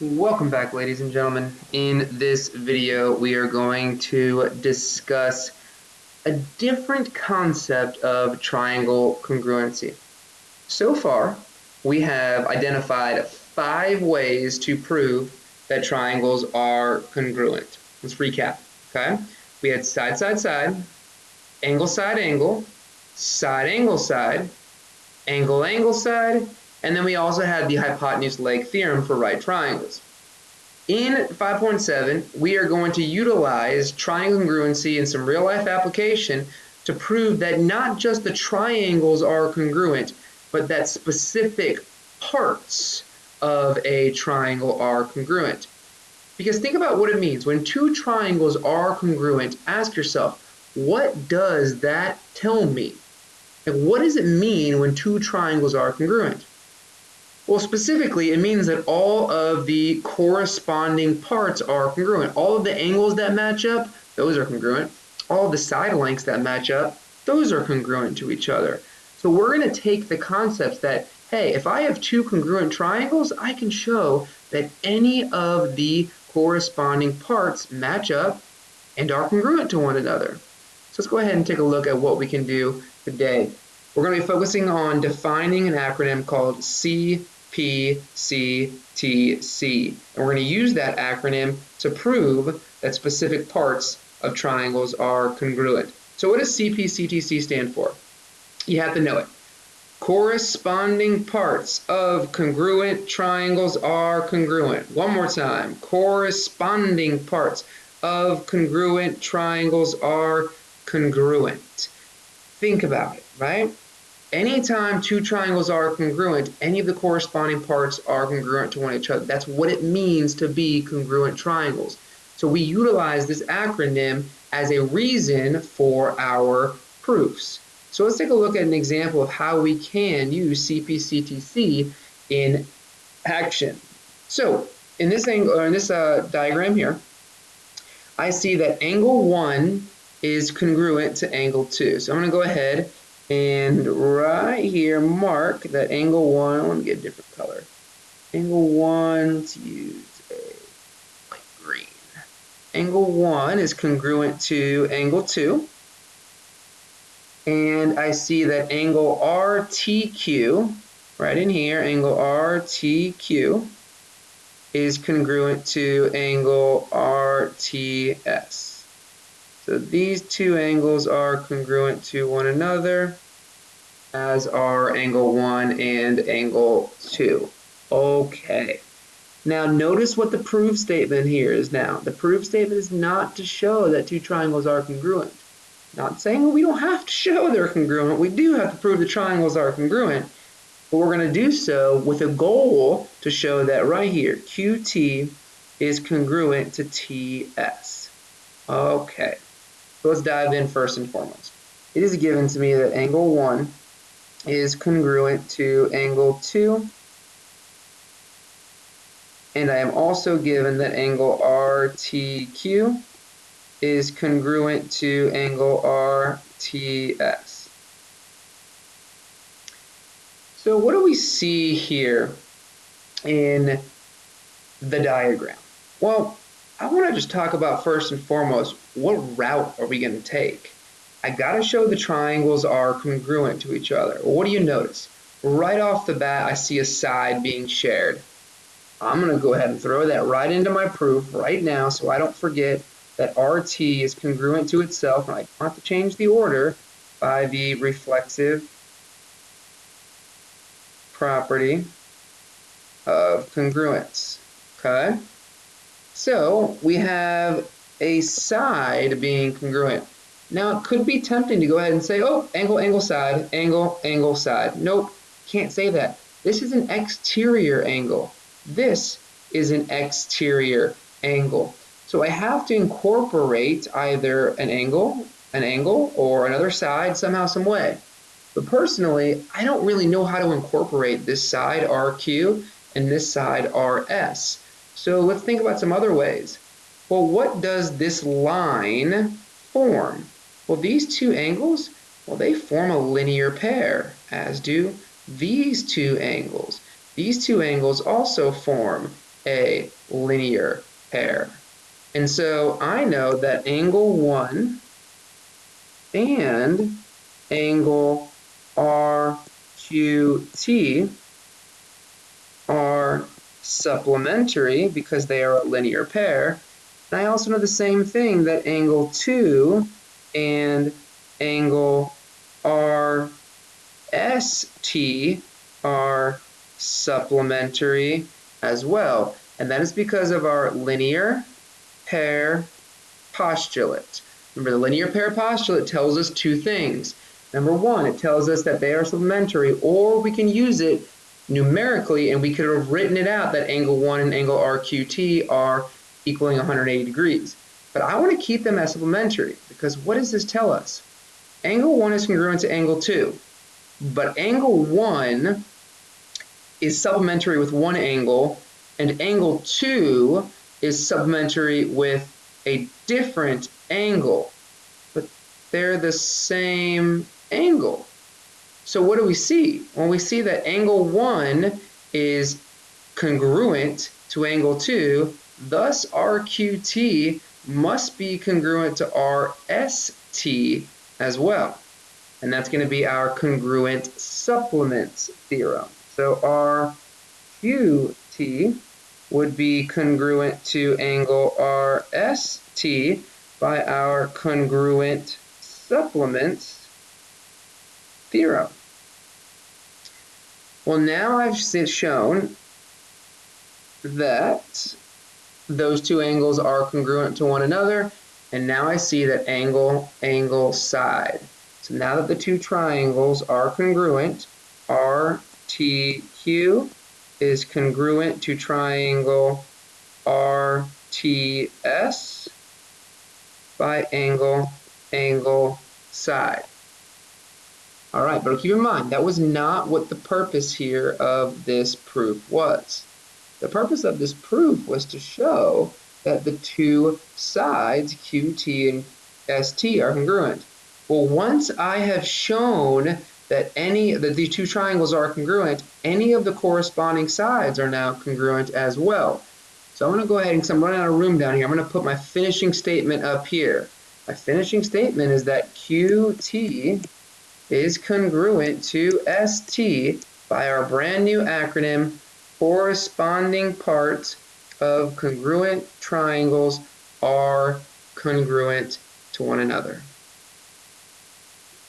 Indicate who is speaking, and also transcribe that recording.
Speaker 1: Welcome back, ladies and gentlemen. In this video, we are going to discuss a different concept of triangle congruency. So far, we have identified 5 ways to prove that triangles are congruent. Let's recap, okay? We had side, side, side, angle, side, angle, side, and then we also had the hypotenuse-leg theorem for right triangles. In 5.7, we are going to utilize triangle congruency in some real-life application to prove that not just the triangles are congruent, but that specific parts of a triangle are congruent. Because think about what it means. When two triangles are congruent, ask yourself, what does that tell me? Like, what does it mean when two triangles are congruent? Well, specifically, it means that all of the corresponding parts are congruent. All of the angles that match up, those are congruent. All of the side lengths that match up, those are congruent to each other. So we're going to take the concepts that, hey, if I have two congruent triangles, I can show that any of the corresponding parts match up and are congruent to one another. So let's go ahead and take a look at what we can do today. We're going to be focusing on defining an acronym called CPCTC. And we're going to use that acronym to prove that specific parts of triangles are congruent. So what does CPCTC stand for? You have to know it. Corresponding parts of congruent triangles are congruent. One more time. Corresponding parts of congruent triangles are congruent. Think about it, right? Anytime two triangles are congruent, any of the corresponding parts are congruent to one another. That's what it means to be congruent triangles. So we utilize this acronym as a reason for our proofs. So let's take a look at an example of how we can use CPCTC in action. So in this diagram here, I see that angle 1 is congruent to angle 2. So I'm going to go ahead and right here mark that angle 1. Let me get a different color. Angle 1, let's use a light green. Angle 1 is congruent to angle 2. And I see that angle RTQ, right in here, angle RTQ is congruent to angle RTS. So these two angles are congruent to one another, as are angle 1 and angle 2. Okay. Now notice what the proof statement here is now. The proof statement is not to show that two triangles are congruent. Not saying we don't have to show they're congruent. We do have to prove the triangles are congruent. But we're going to do so with a goal to show that right here, QT is congruent to TS. Okay. So let's dive in first and foremost. It is given to me that angle 1 is congruent to angle 2. And I am also given that angle RTQ is congruent to angle RTS. So what do we see here in the diagram? Well, I want to just talk about first and foremost, what route are we going to take? I got to show the triangles are congruent to each other. Well, what do you notice? Right off the bat, I see a side being shared. I'm going to go ahead and throw that right into my proof right now so I don't forget that RT is congruent to itself, and I don't have to change the order by the reflexive property of congruence. Okay? So we have a side being congruent. Now it could be tempting to go ahead and say, oh, angle, angle, side, angle, angle, side. Nope, can't say that. This is an exterior angle. This is an exterior angle. So I have to incorporate either an angle, or another side somehow, some way. But personally, I don't really know how to incorporate this side RQ and this side RS. So let's think about some other ways. Well, what does this line form? Well, these two angles, well, they form a linear pair, as do these two angles. These two angles also form a linear pair. And so I know that angle 1 and angle RQT are supplementary because they are a linear pair. And I also know the same thing, that angle 2 and angle RST are supplementary as well. And that is because of our linear pair postulate. Remember, the linear pair postulate tells us two things. Number one, it tells us that they are supplementary, or we can use it numerically, and we could have written it out that angle 1 and angle RQT are equaling 180 degrees. But I want to keep them as supplementary, because what does this tell us? Angle 1 is congruent to angle 2, but angle 1 is supplementary with one angle, and angle 2 is supplementary with a different angle, but they're the same angle. So what do we see? Well, we see that angle 1 is congruent to angle 2, thus RQT must be congruent to RST as well. And that's going to be our congruent supplements theorem. So RQT would be congruent to angle RST by our congruent supplements theorem. Well, now I've shown that those two angles are congruent to one another, and now I see that angle, side. So now that the two triangles are congruent, RTQ is congruent to triangle RTS by angle, side. All right, but keep in mind, that was not what the purpose here of this proof was. The purpose of this proof was to show that the two sides, QT and ST, are congruent. Well, once I have shown that these two triangles are congruent, any of the corresponding sides are now congruent as well. So I'm going to go ahead, and because I'm running out of room down here, I'm going to put my finishing statement up here. My finishing statement is that QT is congruent to ST by our brand new acronym, corresponding parts of congruent triangles are congruent to one another.